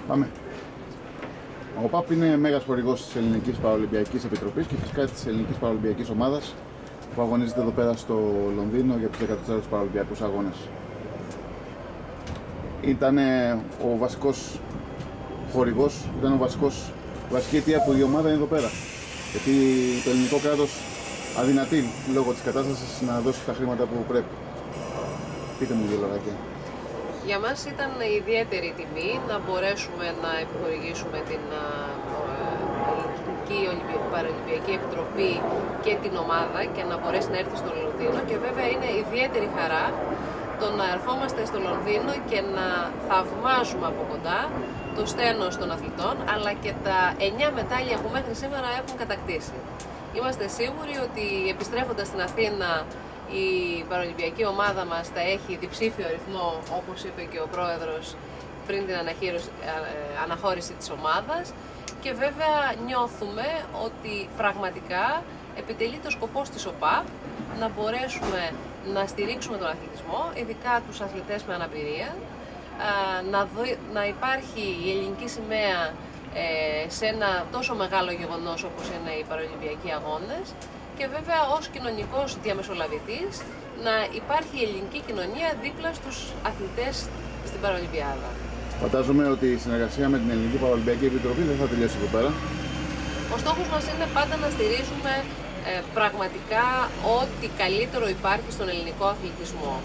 Πάμε. Ο ΠΑΠ είναι μέγας χορηγός της Ελληνικής Παραολυμπιακής Επιτροπής και φυσικά της Ελληνικής Παραολυμπιακής Ομάδας που αγωνίζεται εδώ πέρα στο Λονδίνο για τους 14ους Παραολυμπιακούς Αγώνες. Ήταν ο βασικός χορηγός, η βασική αιτία που η ομάδα είναι εδώ πέρα. Γιατί το ελληνικό κράτος αδυνατεί λόγω της κατάστασης να δώσει τα χρήματα που πρέπει. Πείτε μου δύο λόγια. Για μας ήταν ιδιαίτερη τιμή να μπορέσουμε να επιχορηγήσουμε την Ελληνική Παραολυμπιακή Επιτροπή και την ομάδα και να μπορέσει να έρθει στο Λονδίνο, και βέβαια είναι ιδιαίτερη χαρά το να ερχόμαστε στο Λονδίνο και να θαυμάζουμε από κοντά το στένος των αθλητών, αλλά και τα 9 μετάλλια που μέχρι σήμερα έχουν κατακτήσει. Είμαστε σίγουροι ότι επιστρέφοντας στην Αθήνα η παραολυμπιακή ομάδα μας θα έχει διψήφιο αριθμό, όπως είπε και ο πρόεδρος πριν την αναχώρηση της ομάδας, και βέβαια νιώθουμε ότι πραγματικά επιτελεί το σκοπός της ΟΠΑΠ να μπορέσουμε να στηρίξουμε τον αθλητισμό, ειδικά τους αθλητές με αναπηρία, να υπάρχει η ελληνική σημαία σε ένα τόσο μεγάλο γεγονός όπως είναι οι Παραολυμπιακοί Αγώνες, και βέβαια ως κοινωνικός διαμεσολαβητής να υπάρχει η ελληνική κοινωνία δίπλα στους αθλητές στην Παραολυμπιάδα. Φαντάζομαι ότι η συνεργασία με την Ελληνική Παραολυμπιακή Επιτροπή δεν θα τελειώσει εδώ πέρα. Ο στόχος μας είναι πάντα να στηρίζουμε πραγματικά ό,τι καλύτερο υπάρχει στον ελληνικό αθλητισμό.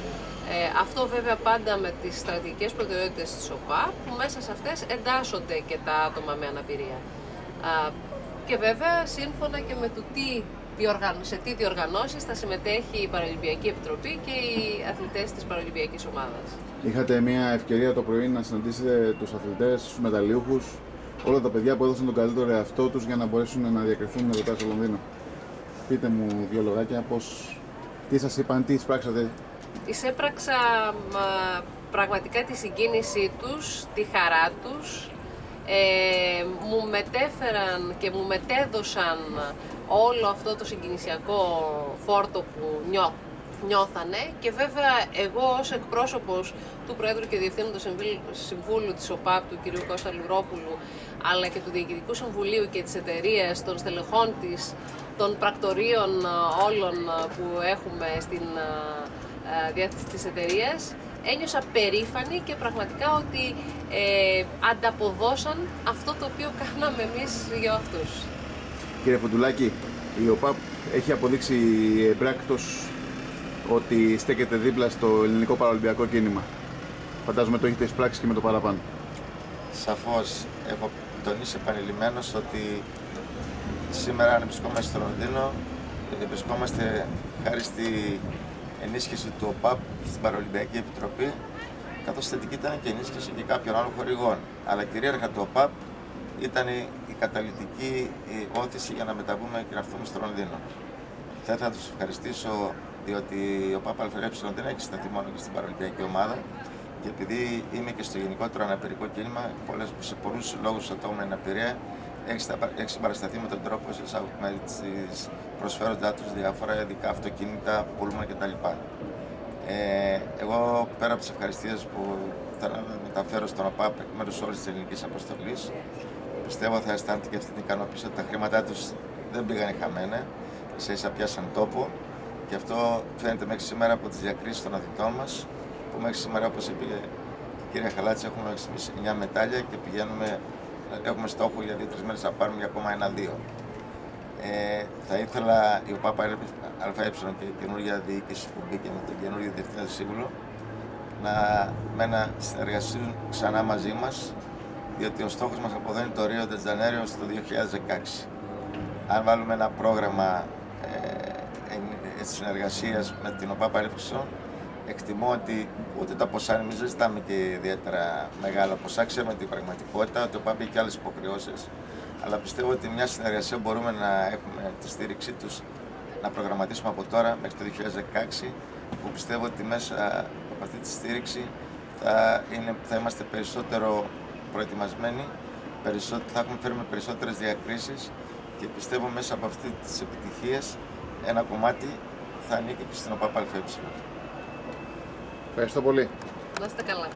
Αυτό βέβαια πάντα με τις στρατηγικές προτεραιότητες της ΟΠΑΠ, που μέσα σε αυτές εντάσσονται και τα άτομα με αναπηρία. Και βέβαια σύμφωνα και με το σε τι διοργανώσεις θα συμμετέχει η Παραολυμπιακή Επιτροπή και οι αθλητές της Παραολυμπιακής Ομάδας. Είχατε μια ευκαιρία το πρωί να συναντήσετε τους αθλητές, τους μεταλλιούχους, όλα τα παιδιά που έδωσαν τον καλύτερο εαυτό τους για να μπορέσουν να διακριθούν εδώ πέρα στο Λονδίνο. Πείτε μου δύο λογάκια, τι σας είπαν, τι εισπράξατε. Εισέπραξα πραγματικά τη συγκίνησή τους, τη χαρά τους. Μου μετέφεραν και μου μετέδωσαν όλο αυτό το συγκινησιακό φόρτο που νιώθανε, και βέβαια εγώ ως εκπρόσωπος του Προέδρου και Διευθύνοντος Συμβούλου της ΟΠΑΠ, του κ. Κώστα Λουρόπουλου, αλλά και του Διοικητικού Συμβουλίου και της εταιρείας, των στελεχών της, των πρακτορείων όλων που έχουμε στην διάθεση της εταιρείας, ένιωσα περήφανη και πραγματικά ότι ανταποδώσαν αυτό το οποίο κάναμε εμείς για αυτούς. Κύριε Φουντουλάκη, η ΟΠΑΠ έχει αποδείξει εμπράκτος ότι στέκεται δίπλα στο ελληνικό παραολυμπιακό κίνημα. Φαντάζομαι το έχετε εισπράξει και με το παραπάνω. Σαφώς, έχω τονίσει επανειλημμένως ότι σήμερα αν βρισκόμαστε στο Λονδίνο, βρισκόμαστε χάρη στη ενίσχυση του ΟΠΑΠ στην Παραολυμπιακή Επιτροπή, καθώς θετική ήταν και ενίσχυση και κάποιων άλλων χορηγών. Αλλά κυρίαρχα το ΟΠΑΠ ήταν η καταλυτική όθηση για να μεταβούμε και να έρθουμε στο Λονδίνο. Θα ήθελα να τους ευχαριστήσω, διότι ο ΟΠΑΠ ΑΕ δεν έχει σταθεί μόνο και στην Παραολυμπιακή Ομάδα, και επειδή είμαι και στο γενικότερο αναπηρικό κίνημα, σε πολλούς λόγους ατόμων με αναπηρία, έχει συμπαρασταθεί με τον τρόπο με τις προσφέροντά τους διάφορα ειδικά αυτοκίνητα, πούλμαν κτλ. Εγώ πέρα από τις ευχαριστίες που θέλω να μεταφέρω στον ΟΠΑΠ εκ μέρους όλης της ελληνικής αποστολής, πιστεύω θα αισθάνεται και αυτή την ικανοποίηση ότι τα χρήματά τους δεν πήγαν χαμένα, ίσα πιάσαν τόπο, και αυτό φαίνεται μέχρι σήμερα από τις διακρίσεις των αθλητών μας, που μέχρι σήμερα, όπως είπε η κυρία Χαλάτση, έχουμε 9 μετάλλια και έχουμε στόχο για 2-3 μέρες να πάρουμε ακόμα 1-2. Θα ήθελα η ΟΠΑΠ ΑΕ και η καινούργια διοίκηση που μπήκε με τον καινούργιο Διευθύνοντα Σύμβουλο να συνεργαστούν ξανά μαζί μας, διότι ο στόχος μας από εδώ είναι το Ρίο ντε Τζανέιρο στο 2016. Αν βάλουμε ένα πρόγραμμα συνεργασίας με την ΟΠΑΠ ΑΕ, εκτιμώ ότι ούτε τα ποσά, εμείς δεν ζητάμε και ιδιαίτερα μεγάλα ποσά, ξέρουμε την πραγματικότητα, ότι ο ΟΠΑΠ έχει και άλλες υποχρεώσεις, αλλά πιστεύω ότι μια συνεργασία μπορούμε να έχουμε τη στήριξή τους, να προγραμματίσουμε από τώρα μέχρι το 2016, που πιστεύω ότι μέσα από αυτή τη στήριξη θα είμαστε περισσότερο προετοιμασμένοι, θα έχουμε φέρει με περισσότερες διακρίσεις, και πιστεύω μέσα από αυτή τις επιτυχίες ένα κομμάτι θα ανήκει και στην ΟΠΑΠ ΑΕ. Ευχαριστώ πολύ. Να είστε καλά.